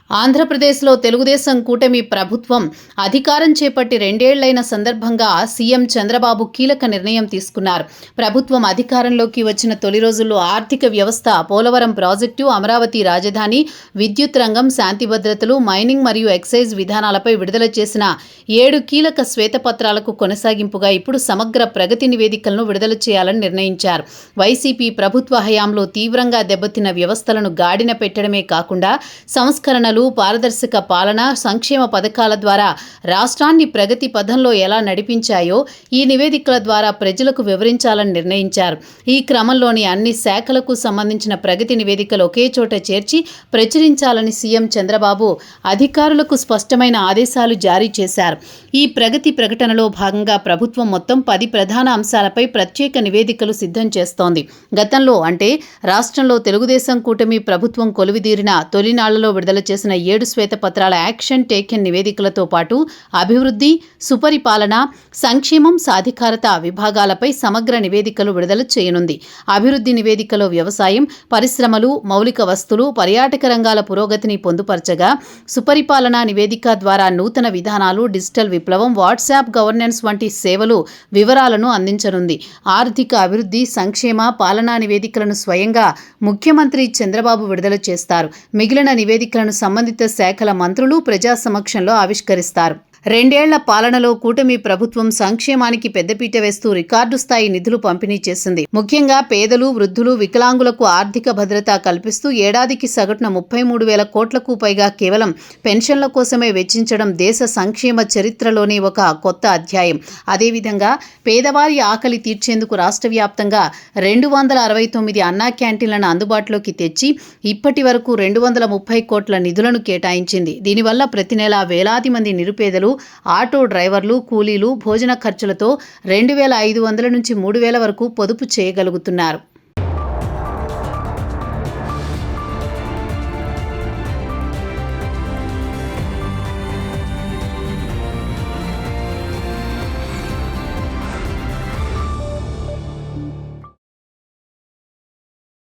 ఆంధ్రప్రదేశ్లో తెలుగుదేశం కూటమి ప్రభుత్వం అధికారం చేపట్టి 2 ఏళ్లైన సందర్భంగా సీఎం చంద్రబాబు కీలక నిర్ణయం తీసుకున్నారు. ప్రభుత్వం అధికారంలోకి వచ్చిన తొలి రోజుల్లో ఆర్థిక వ్యవస్థ, పోలవరం ప్రాజెక్టు, అమరావతి రాజధాని, విద్యుత్ రంగం, శాంతి భద్రతలు, మైనింగ్ మరియు ఎక్సైజ్ విధానాలపై విడుదల చేసిన 7 కీలక శ్వేతపత్రాలకు కొనసాగింపుగా ఇప్పుడు సమగ్ర ప్రగతి నివేదికలను విడుదల చేయాలని నిర్ణయించారు. వైసీపీ ప్రభుత్వ హయాంలో తీవ్రంగా దెబ్బతిన్న వ్యవస్థలను గాడిన పెట్టడమే కాకుండా సంస్కరణలు, పారదర్శక పాలన, సంక్షేమ పథకాల ద్వారా రాష్ట్రాన్ని ప్రగతి పథంలో ఎలా నడిపించాయో ఈ నివేదికల ద్వారా ప్రజలకు వివరించాలని నిర్ణయించారు. ఈ క్రమంలోని అన్ని శాఖలకు సంబంధించిన ప్రగతి నివేదికలు ఒకే చోట చేర్చి ప్రచురించాలని సీఎం చంద్రబాబు అధికారులకు స్పష్టమైన ఆదేశాలు జారీ చేశారు. ఈ ప్రగతి ప్రకటనలో భాగంగా ప్రభుత్వం మొత్తం 10 ప్రధాన అంశాలపై ప్రత్యేక నివేదికలు సిద్ధం చేస్తోంది. గతంలో అంటే రాష్ట్రంలో తెలుగుదేశం కూటమి ప్రభుత్వం కొలువిదీరిన తొలినాళ్లలో విడుదల చేసిన 7 శ్వేతపత్రాల యాక్షన్ టేకెన్ నివేదికలతో పాటు అభివృద్ధి, సుపరిపాలన, సంక్షేమం, సాధికారత విభాగాలపై సమగ్ర నివేదికలు విడుదల చేయనుంది. అభివృద్ధి నివేదికలో వ్యవసాయం, పరిశ్రమలు, మౌలిక వస్తువులు, పర్యాటక రంగాల పురోగతిని పొందుపరచగా, సుపరిపాలన నివేదిక ద్వారా నూతన విధానాలు, డిజిటల్ విప్లవం, వాట్సాప్ గవర్నెన్స్ వంటి సేవలు వివరాలను అందించనుంది. ఆర్థిక అభివృద్ధి, సంక్షేమ, పాలనా నివేదికలను స్వయంగా ముఖ్యమంత్రి చంద్రబాబు విడుదల చేస్తారు. మిగిలిన నివేదికలను సంబంధిత శాఖల మంత్రులు ప్రజా సమక్షంలో ఆవిష్కరిస్తారు. 2 ఏళ్ల పాలనలో కూటమి ప్రభుత్వం సంక్షేమానికి పెద్దపీట వేస్తూ రికార్డు స్థాయి నిధులు పంపిణీ చేసింది. ముఖ్యంగా పేదలు, వృద్ధులు, వికలాంగులకు ఆర్థిక భద్రత కల్పిస్తూ ఏడాదికి సగటున 33,000 కోట్లకు పైగా కేవలం పెన్షన్ల కోసమే వెచ్చించడం దేశ సంక్షేమ చరిత్రలోనే ఒక కొత్త అధ్యాయం. అదేవిధంగా పేదవారి ఆకలి తీర్చేందుకు రాష్ట్ర వ్యాప్తంగా 269 అన్నా క్యాంటీన్లను అందుబాటులోకి తెచ్చి ఇప్పటి వరకు 230 కోట్ల నిధులను కేటాయించింది. దీనివల్ల ప్రతి నెలా వేలాది మంది నిరుపేదలు, ఆటో డ్రైవర్లు, కూలీలు భోజన ఖర్చులతో 2,500 నుంచి 3,000 వరకు పొదుపు చేయగలుగుతున్నారు.